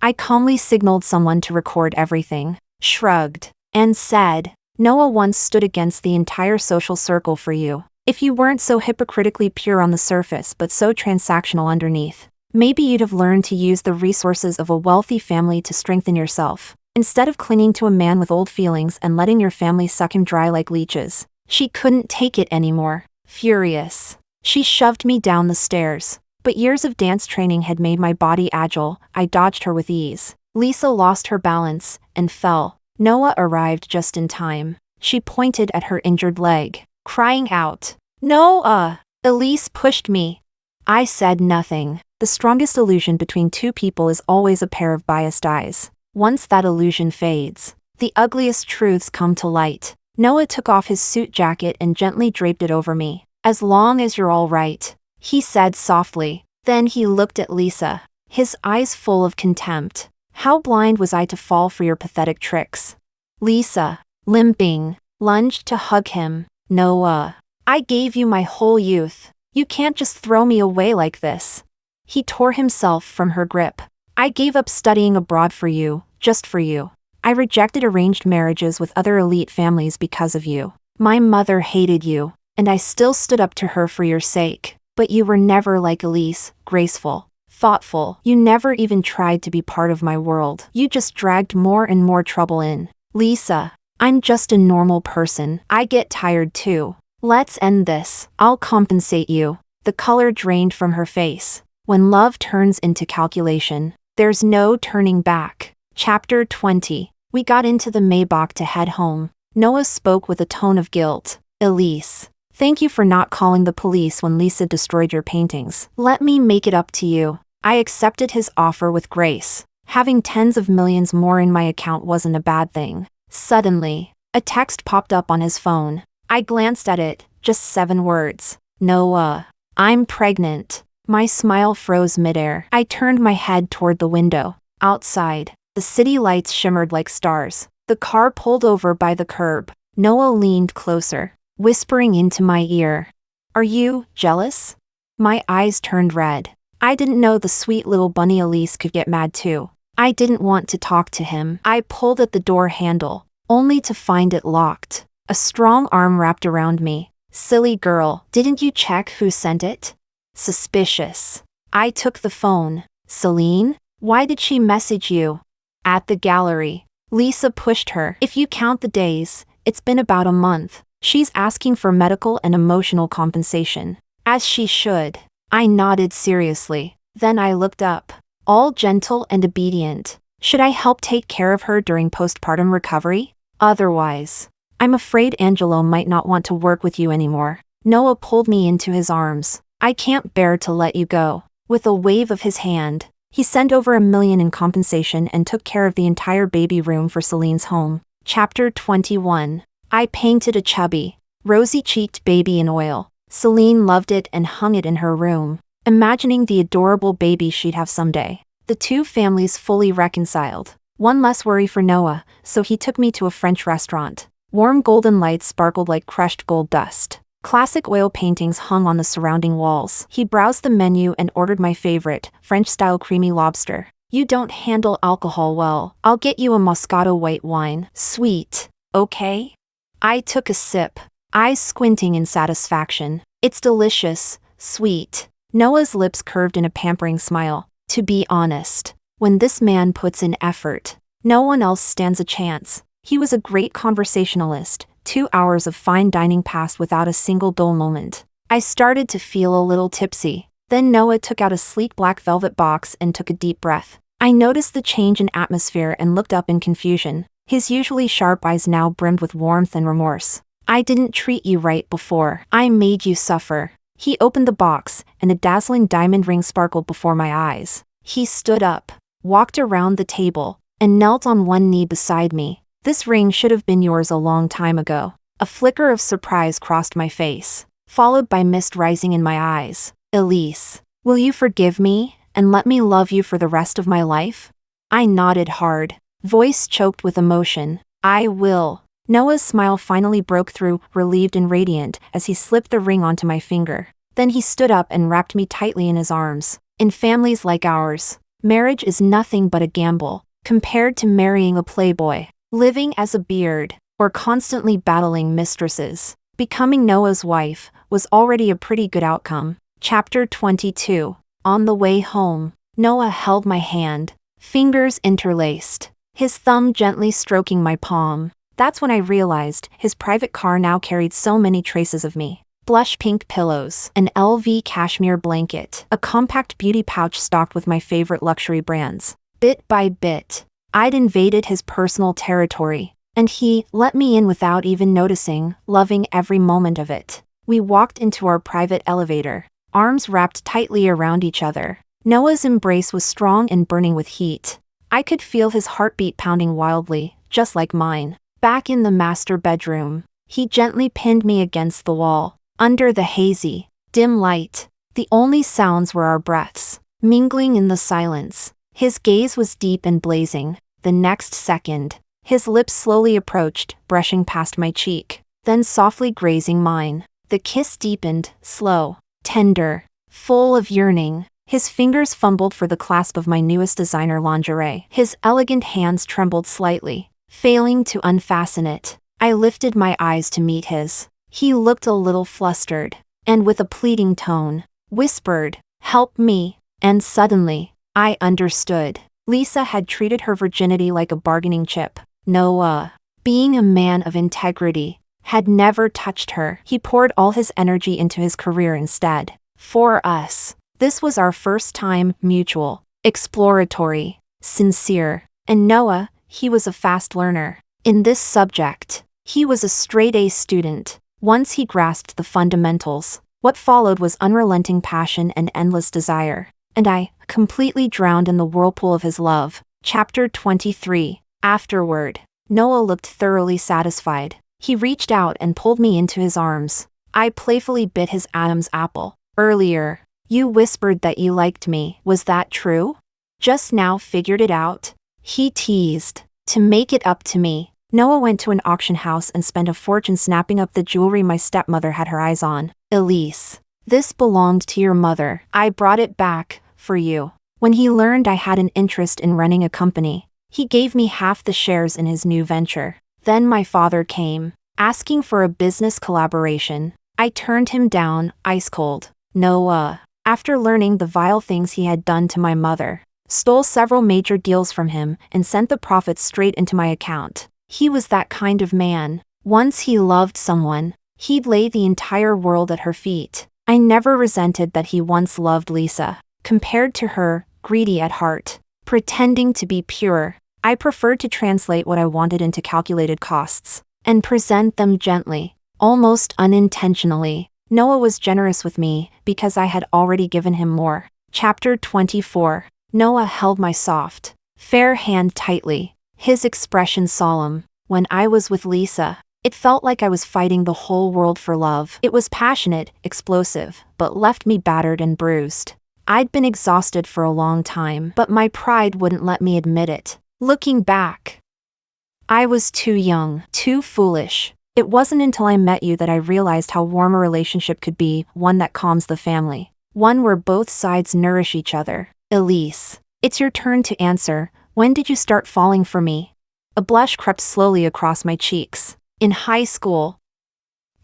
I calmly signaled someone to record everything, shrugged, and said, Noah once stood against the entire social circle for you. If you weren't so hypocritically pure on the surface but so transactional underneath, maybe you'd have learned to use the resources of a wealthy family to strengthen yourself, instead of clinging to a man with old feelings and letting your family suck him dry like leeches. She couldn't take it anymore. Furious, she shoved me down the stairs. But years of dance training had made my body agile. I dodged her with ease. Lisa lost her balance and fell. Noah arrived just in time. She pointed at her injured leg, crying out, Noah! Elise pushed me. I said nothing. The strongest illusion between two people is always a pair of biased eyes. Once that illusion fades, the ugliest truths come to light. Noah took off his suit jacket and gently draped it over me. As long as you're all right, he said softly. Then he looked at Lisa, his eyes full of contempt. How blind was I to fall for your pathetic tricks? Lisa, limping, lunged to hug him. Noah, I gave you my whole youth. You can't just throw me away like this. He tore himself from her grip. I gave up studying abroad for you, just for you. I rejected arranged marriages with other elite families because of you. My mother hated you, and I still stood up to her for your sake. But you were never like Elise, graceful, thoughtful. You never even tried to be part of my world. You just dragged more and more trouble in. Lisa, I'm just a normal person. I get tired too. Let's end this. I'll compensate you. The color drained from her face. When love turns into calculation, there's no turning back. Chapter 20. We got into the Maybach to head home. Noah spoke with a tone of guilt. Elise, thank you for not calling the police when Lisa destroyed your paintings. Let me make it up to you. I accepted his offer with grace. Having tens of millions more in my account wasn't a bad thing. Suddenly, a text popped up on his phone. I glanced at it, just 7 words. Noah, I'm pregnant. My smile froze midair. I turned my head toward the window. Outside, the city lights shimmered like stars. The car pulled over by the curb. Noah leaned closer, whispering into my ear. Are you jealous? My eyes turned red. I didn't know the sweet little bunny Elise could get mad too. I didn't want to talk to him. I pulled at the door handle, only to find it locked. A strong arm wrapped around me. Silly girl, didn't you check who sent it? Suspicious. I took the phone. Celine? Why did she message you? At the gallery. Lisa pushed her. If you count the days, it's been about a month. She's asking for medical and emotional compensation. As she should. I nodded seriously. Then I looked up. All gentle and obedient. Should I help take care of her during postpartum recovery? Otherwise, I'm afraid Angelo might not want to work with you anymore. Noah pulled me into his arms. I can't bear to let you go. With a wave of his hand, he sent over $1 million in compensation and took care of the entire baby room for Celine's home. Chapter 21. I painted a chubby, rosy-cheeked baby in oil. Celine loved it and hung it in her room, imagining the adorable baby she'd have someday. The two families fully reconciled. One less worry for Noah, so he took me to a French restaurant. Warm golden lights sparkled like crushed gold dust. Classic oil paintings hung on the surrounding walls. He browsed the menu and ordered my favorite, French-style creamy lobster. You don't handle alcohol well. I'll get you a Moscato white wine. Sweet. Okay? I took a sip, eyes squinting in satisfaction. It's delicious, sweet. Noah's lips curved in a pampering smile. To be honest, when this man puts in effort, no one else stands a chance. He was a great conversationalist. 2 hours of fine dining passed without a single dull moment. I started to feel a little tipsy. Then Noah took out a sleek black velvet box and took a deep breath. I noticed the change in atmosphere and looked up in confusion. His usually sharp eyes now brimmed with warmth and remorse. I didn't treat you right before. I made you suffer. He opened the box, and a dazzling diamond ring sparkled before my eyes. He stood up, walked around the table, and knelt on one knee beside me. This ring should have been yours a long time ago. A flicker of surprise crossed my face, followed by mist rising in my eyes. Elise, will you forgive me, and let me love you for the rest of my life? I nodded hard, voice choked with emotion. I will. Noah's smile finally broke through, relieved and radiant, as he slipped the ring onto my finger. Then he stood up and wrapped me tightly in his arms. In families like ours, marriage is nothing but a gamble, compared to marrying a playboy, living as a beard, or constantly battling mistresses. Becoming Noah's wife was already a pretty good outcome. Chapter 22. On the way home, Noah held my hand, fingers interlaced, his thumb gently stroking my palm. That's when I realized his private car now carried so many traces of me. Blush pink pillows, an LV cashmere blanket, a compact beauty pouch stocked with my favorite luxury brands. Bit by bit, I'd invaded his personal territory, and he let me in without even noticing, loving every moment of it. We walked into our private elevator, arms wrapped tightly around each other. Noah's embrace was strong and burning with heat. I could feel his heartbeat pounding wildly, just like mine. Back in the master bedroom, he gently pinned me against the wall. Under the hazy, dim light, the only sounds were our breaths, mingling in the silence. His gaze was deep and blazing. The next second, his lips slowly approached, brushing past my cheek, then softly grazing mine. The kiss deepened, slow, tender, full of yearning. His fingers fumbled for the clasp of my newest designer lingerie. His elegant hands trembled slightly, failing to unfasten it. I lifted my eyes to meet his. He looked a little flustered, and with a pleading tone, whispered, "Help me." And suddenly, I understood. Lisa had treated her virginity like a bargaining chip. Noah, being a man of integrity, had never touched her. He poured all his energy into his career instead. For us, this was our first time, mutual, exploratory, sincere. And Noah, he was a fast learner. In this subject, he was a straight-A student. Once he grasped the fundamentals, what followed was unrelenting passion and endless desire. And I, completely drowned in the whirlpool of his love. Chapter 23. Afterward, Noah looked thoroughly satisfied. He reached out and pulled me into his arms. I playfully bit his Adam's apple. Earlier, you whispered that you liked me. Was that true? Just now figured it out? He teased. To make it up to me, Noah went to an auction house and spent a fortune snapping up the jewelry my stepmother had her eyes on. Elise, this belonged to your mother. I brought it back, for you. When he learned I had an interest in running a company, he gave me half the shares in his new venture. Then my father came, asking for a business collaboration. I turned him down, ice cold. Noah, after learning the vile things he had done to my mother, stole several major deals from him and sent the profits straight into my account. He was that kind of man. Once he loved someone, he'd lay the entire world at her feet. I never resented that he once loved Lisa. Compared to her, greedy at heart, pretending to be pure, I preferred to translate what I wanted into calculated costs, and present them gently, almost unintentionally. Noah was generous with me because I had already given him more. Chapter 24. Noah held my soft, fair hand tightly, his expression solemn. When I was with Lisa, it felt like I was fighting the whole world for love. It was passionate, explosive, but left me battered and bruised. I'd been exhausted for a long time, but my pride wouldn't let me admit it. Looking back, I was too young, too foolish, It wasn't until I met you that I realized how warm a relationship could be, one that calms the family. One where both sides nourish each other. Elise, it's your turn to answer. When did you start falling for me? A blush crept slowly across my cheeks. In high school.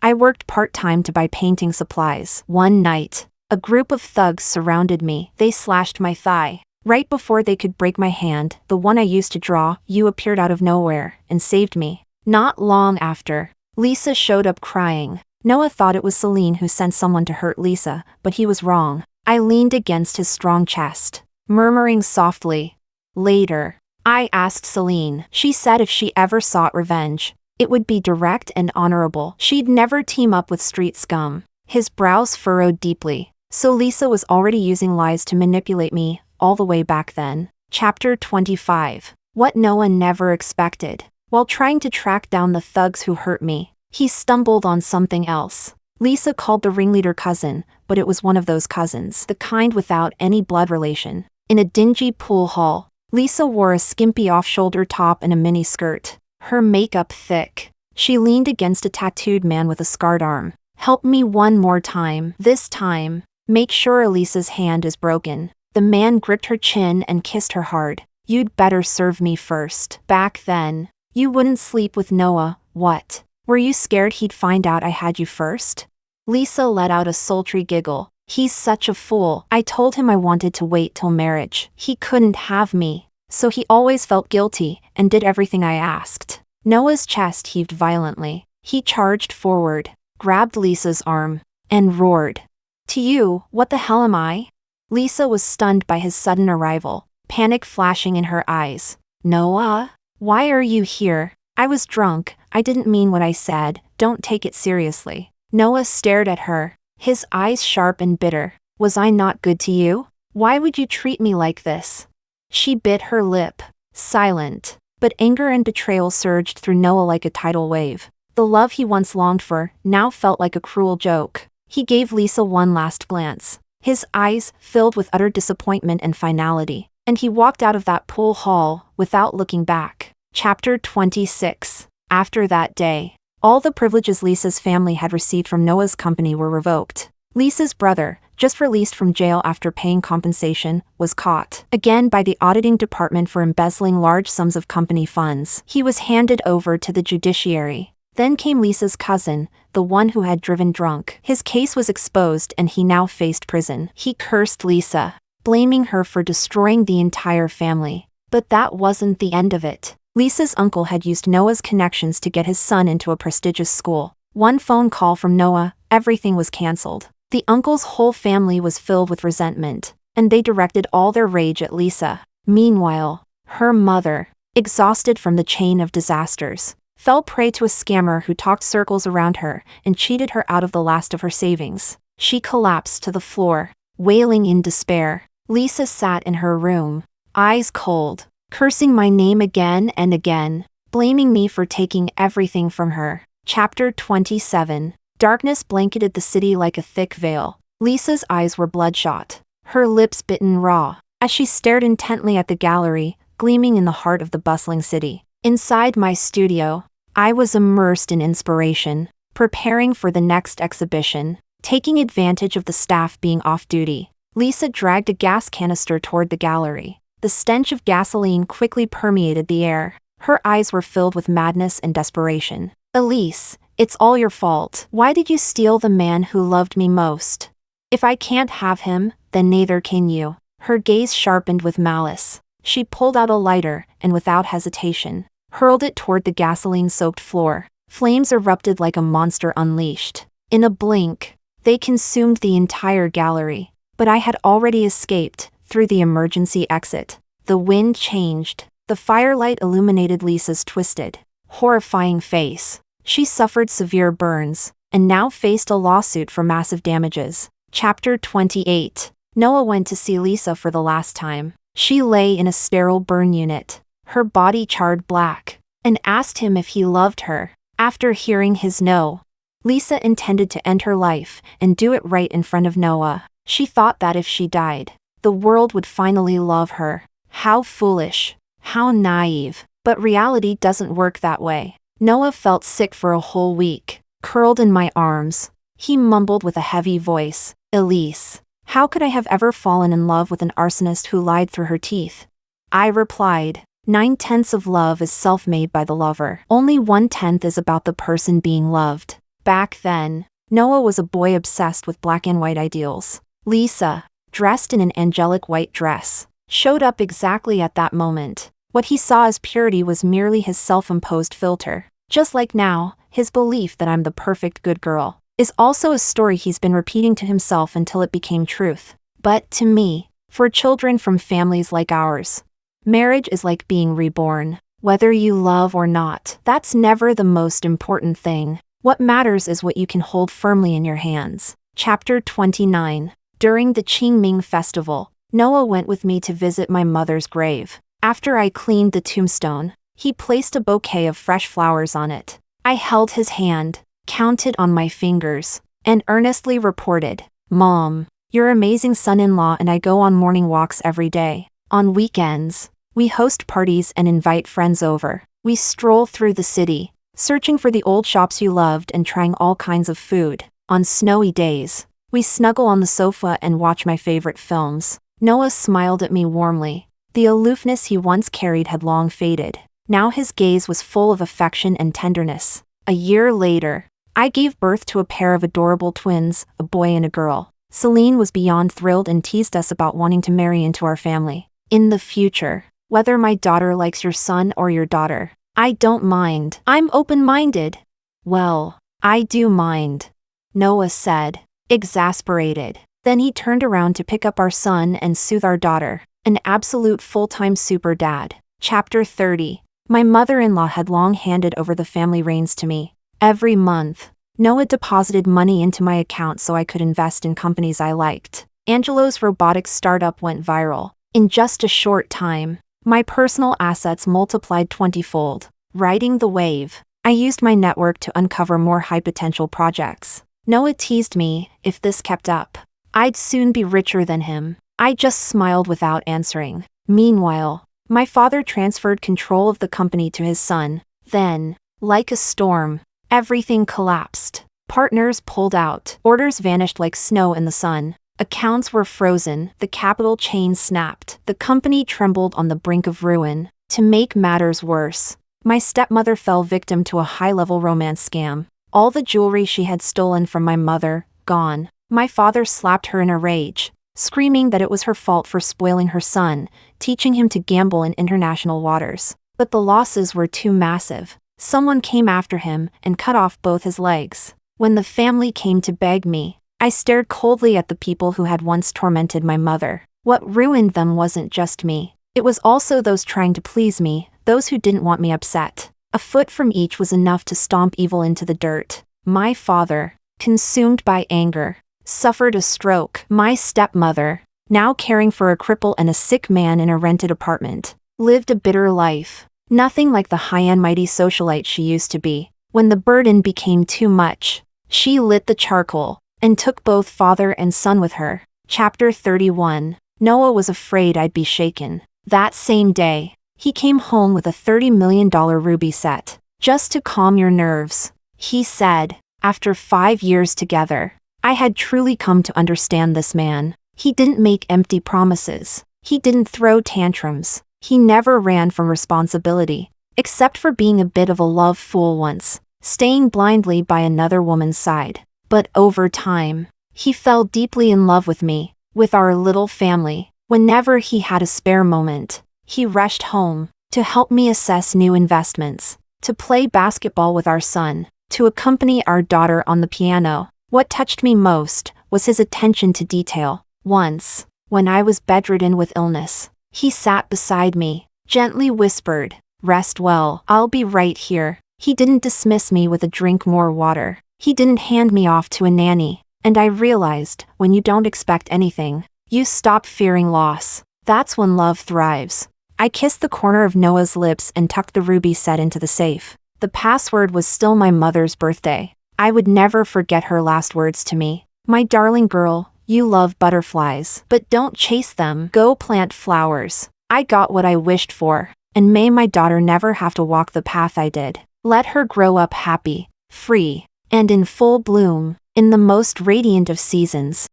I worked part-time to buy painting supplies. One night, a group of thugs surrounded me. They slashed my thigh. Right before they could break my hand, the one I used to draw, you appeared out of nowhere and saved me. Not long after, Lisa showed up crying. Noah thought it was Celine who sent someone to hurt Lisa, but he was wrong. I leaned against his strong chest, murmuring softly. Later, I asked Celine. She said if she ever sought revenge, it would be direct and honorable. She'd never team up with street scum. His brows furrowed deeply. So Lisa was already using lies to manipulate me, all the way back then. Chapter 25. What Noah never expected. While trying to track down the thugs who hurt me, he stumbled on something else. Lisa called the ringleader cousin, but it was one of those cousins, the kind without any blood relation. In a dingy pool hall, Lisa wore a skimpy off-shoulder top and a mini skirt, her makeup thick. She leaned against a tattooed man with a scarred arm. Help me one more time. This time, make sure Elisa's hand is broken. The man gripped her chin and kissed her hard. You'd better serve me first. Back then, you wouldn't sleep with Noah, what? Were you scared he'd find out I had you first? Lisa let out a sultry giggle. He's such a fool. I told him I wanted to wait till marriage. He couldn't have me, so he always felt guilty and did everything I asked. Noah's chest heaved violently. He charged forward, grabbed Lisa's arm, and roared. To you, what the hell am I? Lisa was stunned by his sudden arrival, panic flashing in her eyes. Noah? Why are you here? I was drunk. I didn't mean what I said. Don't take it seriously. Noah stared at her, his eyes sharp and bitter. Was I not good to you? Why would you treat me like this? She bit her lip, silent, but anger and betrayal surged through Noah like a tidal wave. The love he once longed for now felt like a cruel joke. He gave Lisa one last glance, his eyes filled with utter disappointment and finality, and he walked out of that pool hall without looking back. Chapter 26. After that day, all the privileges Lisa's family had received from Noah's company were revoked. Lisa's brother, just released from jail after paying compensation, was caught again by the auditing department for embezzling large sums of company funds. He was handed over to the judiciary. Then came Lisa's cousin, the one who had driven drunk. His case was exposed and he now faced prison. He cursed Lisa, blaming her for destroying the entire family. But that wasn't the end of it. Lisa's uncle had used Noah's connections to get his son into a prestigious school. One phone call from Noah, everything was cancelled. The uncle's whole family was filled with resentment, and they directed all their rage at Lisa. Meanwhile, her mother, exhausted from the chain of disasters, fell prey to a scammer who talked circles around her and cheated her out of the last of her savings. She collapsed to the floor, wailing in despair. Lisa sat in her room, eyes cold, cursing my name again and again, blaming me for taking everything from her. Chapter 27. Darkness blanketed the city like a thick veil. Lisa's eyes were bloodshot, her lips bitten raw, as she stared intently at the gallery, gleaming in the heart of the bustling city. Inside my studio, I was immersed in inspiration, preparing for the next exhibition. Taking advantage of the staff being off duty, Lisa dragged a gas canister toward the gallery. The stench of gasoline quickly permeated the air. Her eyes were filled with madness and desperation. Elise, it's all your fault. Why did you steal the man who loved me most? If I can't have him, then neither can you. Her gaze sharpened with malice. She pulled out a lighter and without hesitation, hurled it toward the gasoline-soaked floor. Flames erupted like a monster unleashed. In a blink, they consumed the entire gallery. But I had already escaped through the emergency exit. The wind changed. The firelight illuminated Lisa's twisted, horrifying face. She suffered severe burns, and now faced a lawsuit for massive damages. Chapter 28. Noah went to see Lisa for the last time. She lay in a sterile burn unit, her body charred black, and asked him if he loved her. After hearing his no, Lisa intended to end her life and do it right in front of Noah. She thought that if she died, the world would finally love her. How foolish. How naive. But reality doesn't work that way. Noah felt sick for a whole week, curled in my arms. He mumbled with a heavy voice, "Elise, how could I have ever fallen in love with an arsonist who lied through her teeth?" I replied, 9/10 of love is self-made by the lover. Only 1/10 is about the person being loved. Back then, Noah was a boy obsessed with black and white ideals. Lisa, dressed in an angelic white dress, showed up exactly at that moment. What he saw as purity was merely his self-imposed filter. Just like now, his belief that I'm the perfect good girl is also a story he's been repeating to himself until it became truth. But to me, for children from families like ours, marriage is like being reborn. Whether you love or not, that's never the most important thing. What matters is what you can hold firmly in your hands. Chapter 29. During the Qingming festival, Noah went with me to visit my mother's grave. After I cleaned the tombstone, he placed a bouquet of fresh flowers on it. I held his hand, counted on my fingers, and earnestly reported, "Mom, your amazing son-in-law and I go on morning walks every day. On weekends, we host parties and invite friends over. We stroll through the city, searching for the old shops you loved and trying all kinds of food. On snowy days, we snuggle on the sofa and watch my favorite films." Noah smiled at me warmly. The aloofness he once carried had long faded. Now his gaze was full of affection and tenderness. A year later, I gave birth to a pair of adorable twins, a boy and a girl. Celine was beyond thrilled and teased us about wanting to marry into our family. In the future, whether my daughter likes your son or your daughter, I don't mind. I'm open-minded. Well, I do mind, Noah said, exasperated. Then he turned around to pick up our son and soothe our daughter. An absolute full-time super dad. Chapter 30. My mother-in-law had long handed over the family reins to me. Every month, Noah deposited money into my account so I could invest in companies I liked. Angelo's robotics startup went viral. In just a short time, my personal assets multiplied 20-fold. Riding the wave, I used my network to uncover more high-potential projects. Noah teased me, if this kept up, I'd soon be richer than him. I just smiled without answering. Meanwhile, my father transferred control of the company to his son. Then, like a storm, everything collapsed. Partners pulled out. Orders vanished like snow in the sun. Accounts were frozen. The capital chain snapped. The company trembled on the brink of ruin. To make matters worse, my stepmother fell victim to a high-level romance scam. All the jewelry she had stolen from my mother, gone. My father slapped her in a rage, screaming that it was her fault for spoiling her son, teaching him to gamble in international waters. But the losses were too massive. Someone came after him and cut off both his legs. When the family came to beg me, I stared coldly at the people who had once tormented my mother. What ruined them wasn't just me. It was also those trying to please me, those who didn't want me upset. A foot from each was enough to stomp evil into the dirt. My father, consumed by anger, suffered a stroke. My stepmother, now caring for a cripple and a sick man in a rented apartment, lived a bitter life. Nothing like the high and mighty socialite she used to be. When the burden became too much, she lit the charcoal and took both father and son with her. Chapter 31. Noah was afraid I'd be shaken. That same day, he came home with a $30 million ruby set. "Just to calm your nerves," he said. After 5 years together, I had truly come to understand this man. He didn't make empty promises. He didn't throw tantrums. He never ran from responsibility, except for being a bit of a love fool once, staying blindly by another woman's side. But over time, he fell deeply in love with me, with our little family. Whenever he had a spare moment, he rushed home to help me assess new investments, to play basketball with our son, to accompany our daughter on the piano. What touched me most was his attention to detail. Once, when I was bedridden with illness, he sat beside me, gently whispered, "Rest well, I'll be right here." He didn't dismiss me with a "drink more water." He didn't hand me off to a nanny. And I realized, when you don't expect anything, you stop fearing loss. That's when love thrives. I kissed the corner of Noah's lips and tucked the ruby set into the safe. The password was still my mother's birthday. I would never forget her last words to me. "My darling girl, you love butterflies, but don't chase them. Go plant flowers." I got what I wished for, and may my daughter never have to walk the path I did. Let her grow up happy, free, and in full bloom, in the most radiant of seasons.